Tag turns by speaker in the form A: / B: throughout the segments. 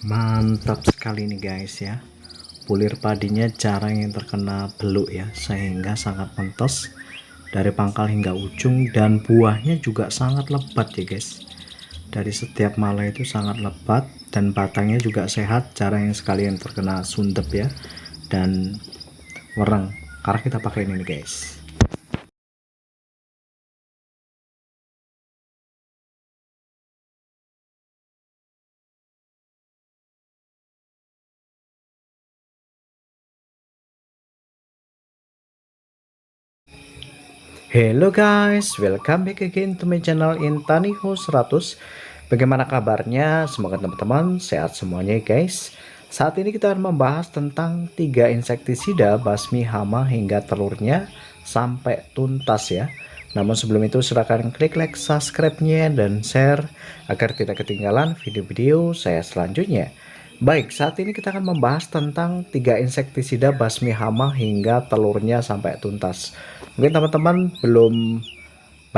A: Mantap sekali nih guys ya. Bulir padinya jarang yang terkena beluk ya, sehingga sangat mentes dari pangkal hingga ujung, dan buahnya juga sangat lebat ya guys. Dari setiap mala itu sangat lebat dan batangnya juga sehat, jarang yang sekali yang terkena sundep ya dan wereng, karena kita pakai ini nih guys. Hello guys, welcome back again to my channel Intaniho 100. Bagaimana kabarnya? Semoga teman-teman sehat semuanya guys. Saat ini kita akan membahas tentang 3 insektisida basmi hama hingga telurnya sampai tuntas ya. Namun sebelum itu silakan klik like, subscribe-nya dan share agar tidak ketinggalan video-video saya selanjutnya. Baik, saat ini kita akan membahas tentang 3 insektisida basmi hama hingga telurnya sampai tuntas. Mungkin teman-teman belum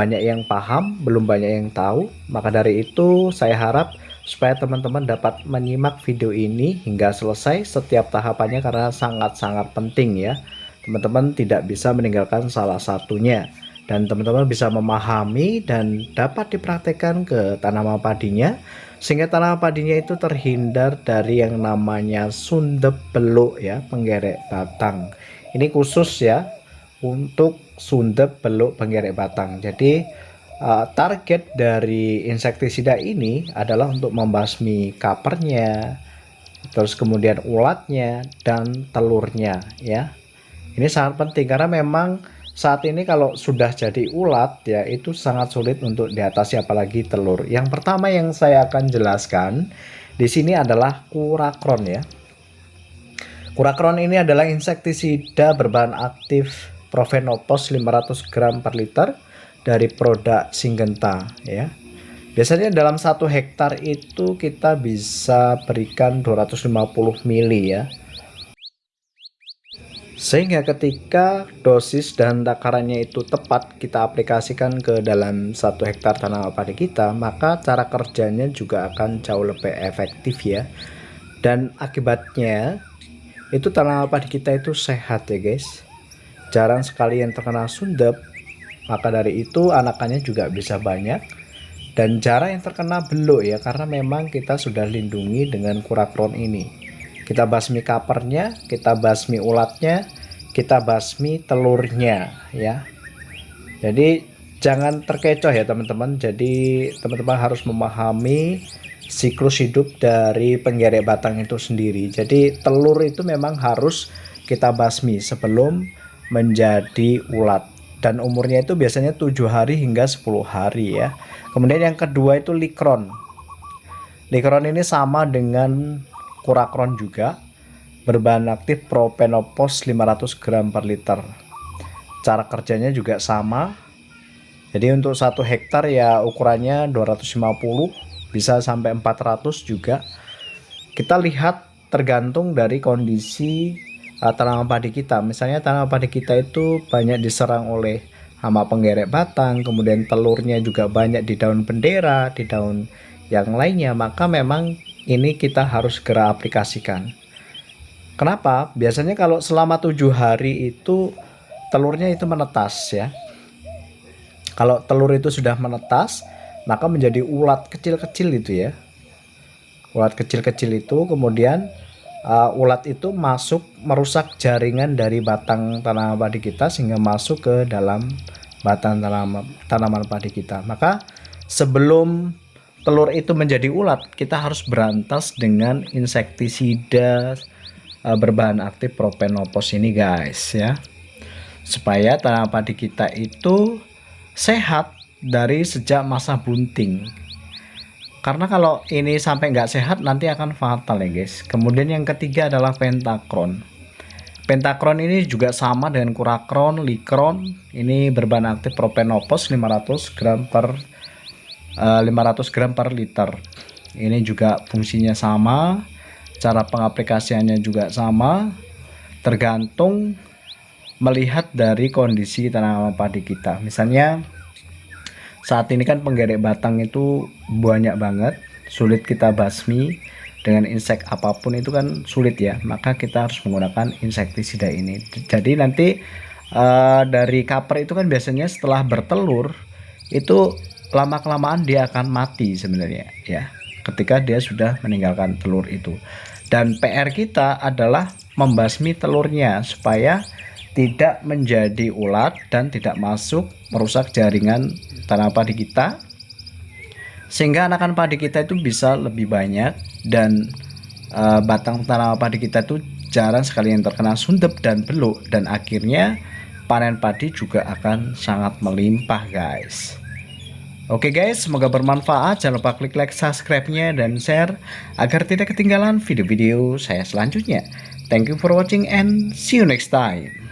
A: banyak yang paham, belum banyak yang tahu, maka dari itu saya harap supaya teman-teman dapat menyimak video ini hingga selesai setiap tahapannya, karena sangat-sangat penting ya. Teman-teman tidak bisa meninggalkan salah satunya, dan teman-teman bisa memahami dan dapat dipraktekkan ke tanaman padinya, sehingga tanaman padinya itu terhindar dari yang namanya sundep beluk ya, penggerek batang. Ini khusus ya untuk sundep beluk penggerek batang. Jadi target dari insektisida ini adalah untuk membasmi kapernya, terus kemudian ulatnya dan telurnya ya. Ini sangat penting karena memang saat ini kalau sudah jadi ulat ya itu sangat sulit untuk diatasi, apalagi telur. Yang pertama yang saya akan jelaskan di sini adalah kurakron ya. Kurakron ini adalah insektisida berbahan aktif Profenopos 500 gram per liter dari produk Syngenta ya. Biasanya dalam 1 hektar itu kita bisa berikan 250 mili ya. Sehingga ketika dosis dan takarannya itu tepat kita aplikasikan ke dalam 1 hektar tanaman padi kita, maka cara kerjanya juga akan jauh lebih efektif ya. Dan akibatnya itu tanaman padi kita itu sehat ya guys, jarang sekali yang terkena sundep, maka dari itu anakannya juga bisa banyak, dan jarang yang terkena beluk ya, karena memang kita sudah lindungi dengan kurakron ini. Kita basmi kapernya, kita basmi ulatnya, kita basmi telurnya ya. Jadi jangan terkecoh ya teman-teman. Jadi teman-teman harus memahami siklus hidup dari penggerek batang itu sendiri. Jadi telur itu memang harus kita basmi sebelum menjadi ulat, dan umurnya itu biasanya 7 hari hingga 10 hari ya. Kemudian yang kedua itu likron. Likron ini sama dengan kurakron juga, berbahan aktif Propenopos 500 gram per liter. Cara kerjanya juga sama. Jadi untuk 1 hektar ya ukurannya 250 bisa sampai 400 juga. Kita lihat tergantung dari kondisi tanaman padi kita. Misalnya tanaman padi kita itu banyak diserang oleh hama penggerek batang, kemudian telurnya juga banyak di daun bendera, di daun yang lainnya, maka memang ini kita harus segera aplikasikan. Kenapa? Biasanya kalau selama 7 hari itu telurnya itu menetas ya. Kalau telur itu sudah menetas, maka menjadi ulat kecil-kecil itu ya. Ulat kecil-kecil itu kemudian ulat itu masuk merusak jaringan dari batang tanaman padi kita sehingga masuk ke dalam batang tanaman padi kita. Maka sebelum telur itu menjadi ulat, kita harus berantas dengan insektisida berbahan aktif Propenopos ini guys ya, supaya tanaman padi kita itu sehat dari sejak masa bunting. Karena kalau ini sampai nggak sehat nanti akan fatal ya guys. Kemudian yang ketiga adalah pentakron. Pentakron ini juga sama dengan kurakron, likron. Ini berbahan aktif Propenopos 500 gram per liter. Ini juga fungsinya sama, cara pengaplikasiannya juga sama, tergantung melihat dari kondisi tanaman padi kita. Misalnya saat ini kan penggerek batang itu banyak banget, sulit kita basmi, dengan insek apapun itu kan sulit ya, maka kita harus menggunakan insektisida ini. Jadi nanti dari kaper itu kan biasanya setelah bertelur itu lama-kelamaan dia akan mati sebenarnya ya, ketika dia sudah meninggalkan telur itu. Dan PR kita adalah membasmi telurnya supaya tidak menjadi ulat dan tidak masuk merusak jaringan tanam padi kita, sehingga anakan padi kita itu bisa lebih banyak dan batang tanaman padi kita itu jarang sekali yang terkena sundep dan beluk, dan akhirnya panen padi juga akan sangat melimpah guys. Oke guys, semoga bermanfaat. Jangan lupa klik like, subscribe-nya, dan share agar tidak ketinggalan video-video saya selanjutnya. Thank you for watching and see you next time.